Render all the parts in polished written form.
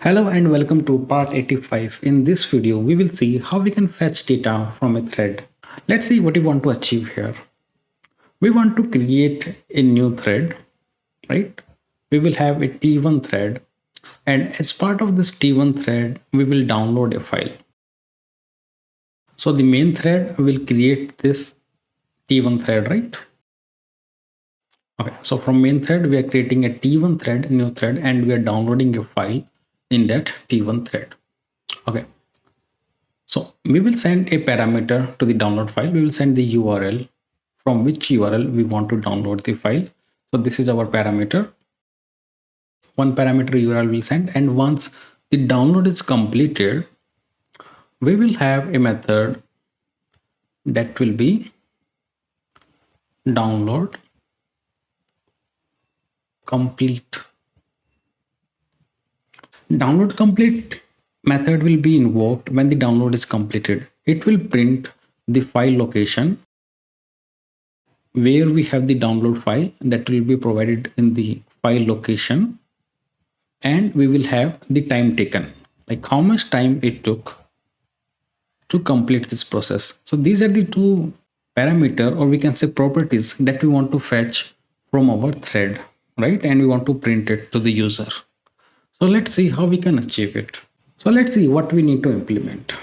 Hello and welcome to part 85. In this video, we will see how we can fetch data from a thread. Let's see what we want to achieve here. We want to create a new thread, right? We will have a T1 thread, and as part of this T1 thread, we will download a file. So the main thread will create this T1 thread, right? Okay, so from main thread, we are creating a T1 thread, new thread, and we are downloading a file in that T1 thread. Okay. So we will send a parameter to the download file. We will send the URL from which URL we want to download the file. So this is our parameter. One parameter URL will send, and once the download is completed, we will have a method that will be download complete. Download complete method will be invoked when the download is completed. It will print the file location where we have the download file that will be provided in the file location, and we will have the time taken, like how much time it took to complete this process. So these are the two parameter, or we can say properties, that we want to fetch from our thread, right? And we want to print it to the user. So let's see how we can achieve it. So let's see what we need to implement.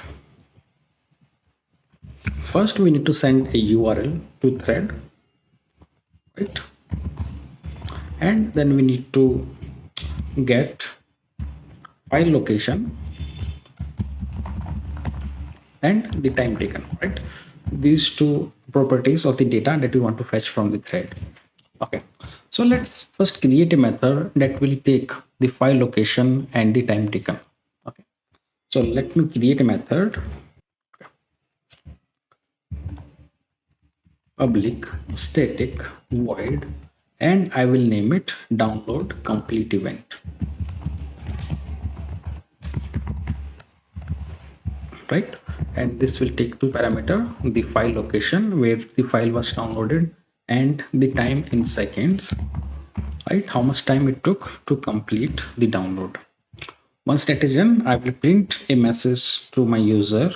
First, we need to send a URL to thread, right? And then we need to get file location and the time taken, right? These two properties of the data that we want to fetch from the thread. Okay, so let's first create a method that will take the file location and the time taken. Okay, so let me create a method. Public static void, and I will name it download complete event, right? And this will take two parameter, the file location where the file was downloaded and the time in seconds, right? How much time it took to complete the download. Once that is done, I will print a message to my user: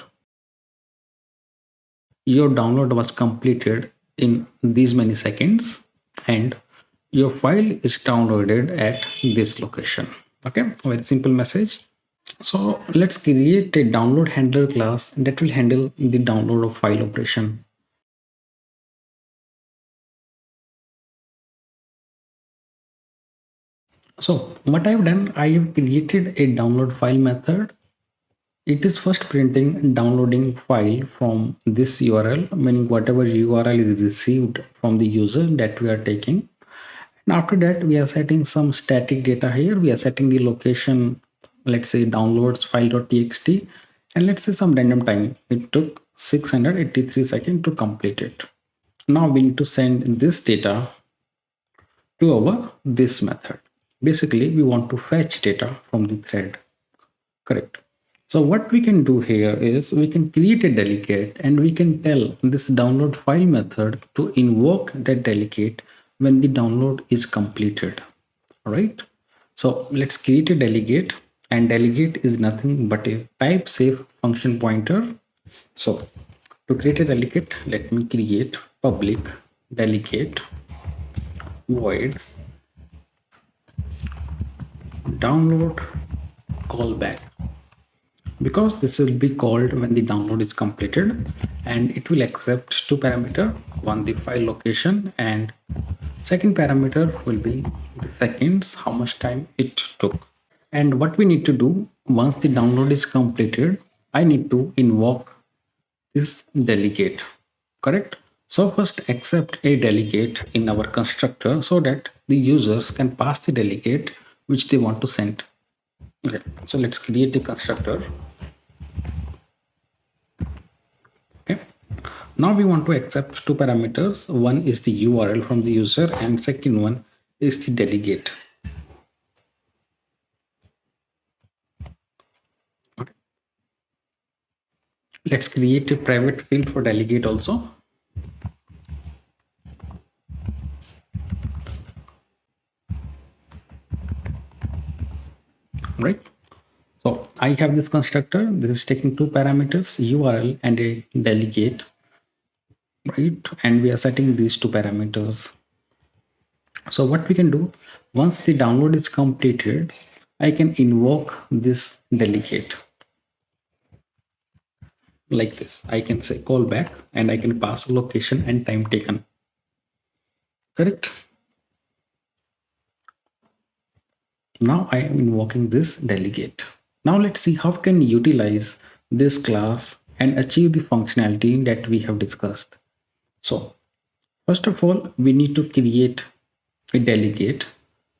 your download was completed in these many seconds and your file is downloaded at this location. Okay, very simple message. So let's create a download handler class that will handle the download of file operation. So what I've done, I have created a download file method. It is first printing downloading file from this URL, meaning whatever URL is received from the user that we are taking. And after that, we are setting some static data here. We are setting the location, let's say downloads file.txt, and let's say some random time. It took 683 seconds to complete it. Now we need to send this data to our this method. Basically, we want to fetch data from the thread. Correct. So what we can do here is we can create a delegate, and we can tell this download file method to invoke that delegate when the download is completed. All right. So let's create a delegate, and delegate is nothing but a type safe function pointer. So to create a delegate, let me create public delegate void download callback, because this will be called when the download is completed, and it will accept two parameter, one the file location, and second parameter will be the seconds, how much time it took. And what we need to do once the download is completed, I need to invoke this delegate. Correct. So first accept a delegate in our constructor so that the users can pass the delegate which they want to send. Okay, so let's create the constructor. Okay, now we want to accept two parameters. One is the URL from the user, and second one is the delegate. Okay, let's create a private field for delegate also. Right, I have this constructor. This is taking two parameters, URL and a delegate, right? And we are setting these two parameters. So what we can do, once the download is completed, I can invoke this delegate like this. I can say callback and I can pass location and time taken. Correct? Now I am invoking this delegate. Now let's see how we can utilize this class and achieve the functionality that we have discussed. So first of all, we need to create a delegate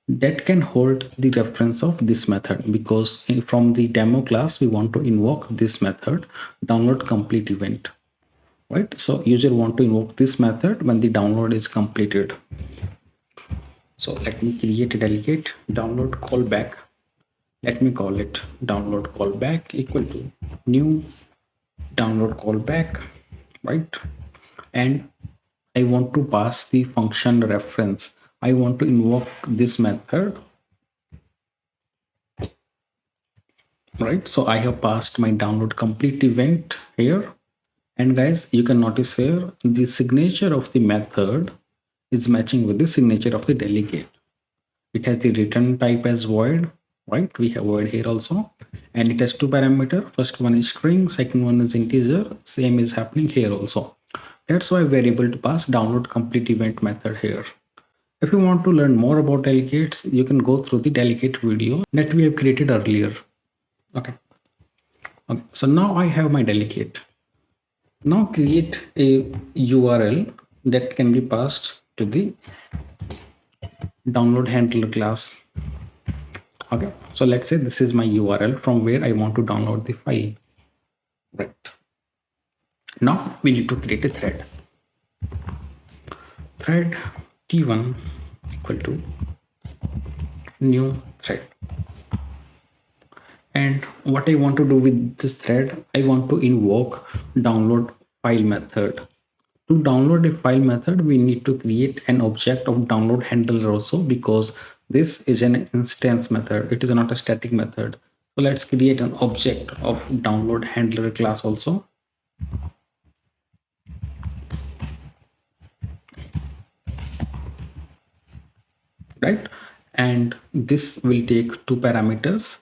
that can hold the reference of this method, because from the demo class we want to invoke this method download complete event, right? So user want to invoke this method when the download is completed. So let me create a delegate download callback. Let me call it download callback equal to new download callback, right? And I want to pass the function reference. I want to invoke this method, right? So I have passed my download complete event here. And guys, you can notice here the signature of the method is matching with the signature of the delegate. It has the return type as void, right? We have void here also, and it has two parameters. First one is string, second one is integer. Same is happening here also. That's why we're able to pass download complete event method here. If you want to learn more about delegates, you can go through the delegate video that we have created earlier. Okay. So now I have my delegate. Now create a URL that can be passed to the download handler class. Okay, so let's say this is my URL from where I want to download the file. Right. Now we need to create a thread. Thread t1 equal to new thread. And what I want to do with this thread, I want to invoke download file method. To download a file method, we need to create an object of download handler also, because this is an instance method. It is not a static method. So let's create an object of download handler class also. Right? And this will take two parameters.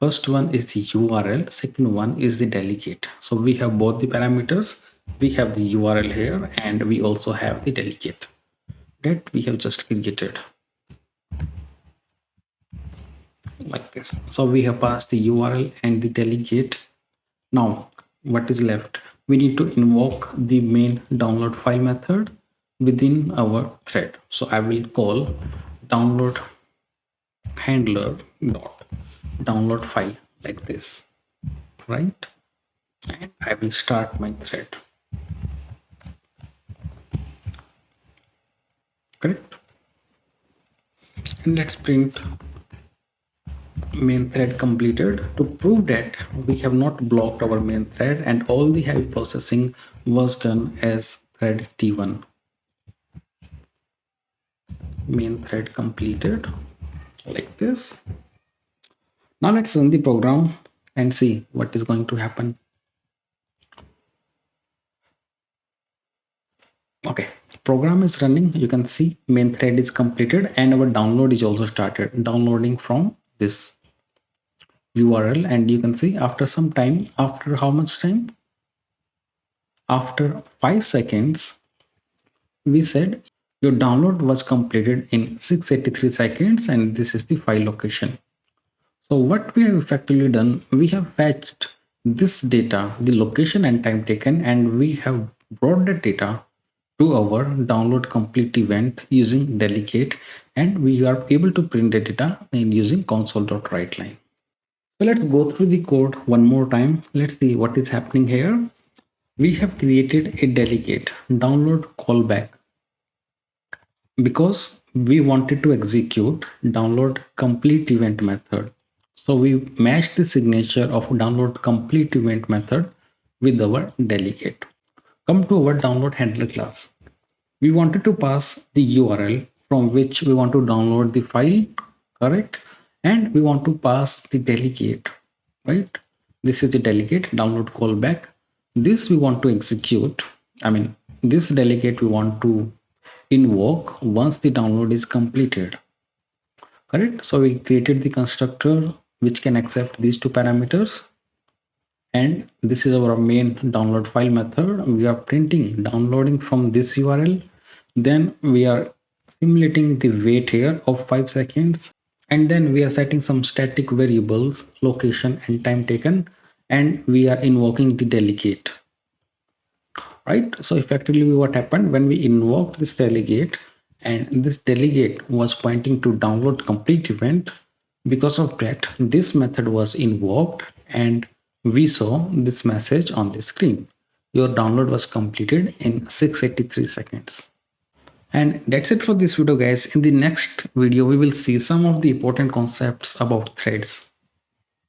First one is the URL, second one is the delegate. So we have both the parameters. We have the URL here and we also have the delegate that we have just created like this. So we have passed the URL and the delegate. Now what is left? We need to invoke the main download file method within our thread. So I will call download handler dot download file like this, right? And I will start my thread. Correct? And let's print main thread completed to prove that we have not blocked our main thread and all the heavy processing was done as thread T1. Main thread completed like this. Now let's run the program and see what is going to happen. Okay, program is running. You can see main thread is completed and our download is also started downloading from this URL. And you can see after some time, after how much time? After 5 seconds, we said your download was completed in 683 seconds and this is the file location. So what we have effectively done, we have fetched this data, the location and time taken, and we have brought the data to our download complete event using delegate, and we are able to print the data in using console.writeLine. So let's go through the code one more time. Let's see what is happening here. We have created a delegate download callback because we wanted to execute download complete event method. So we matched the signature of download complete event method with our delegate. Come to our download handler class. We wanted to pass the URL from which we want to download the file, correct? And we want to pass the delegate right? This is a delegate download callback. This we want to execute. I mean, this delegate we want to invoke once the download is completed, correct? So we created the constructor which can accept these two parameters, and this is our main download file method. We are printing downloading from this URL. Then we are simulating the wait here of 5 seconds, and then we are setting some static variables, location and time taken, and we are invoking the delegate, right? So effectively what happened when we invoked this delegate, and this delegate was pointing to download complete event. Because of that, this method was invoked and we saw this message on the screen: your download was completed in 683 seconds. And that's it for this video, guys. In the next video we will see some of the important concepts about threads.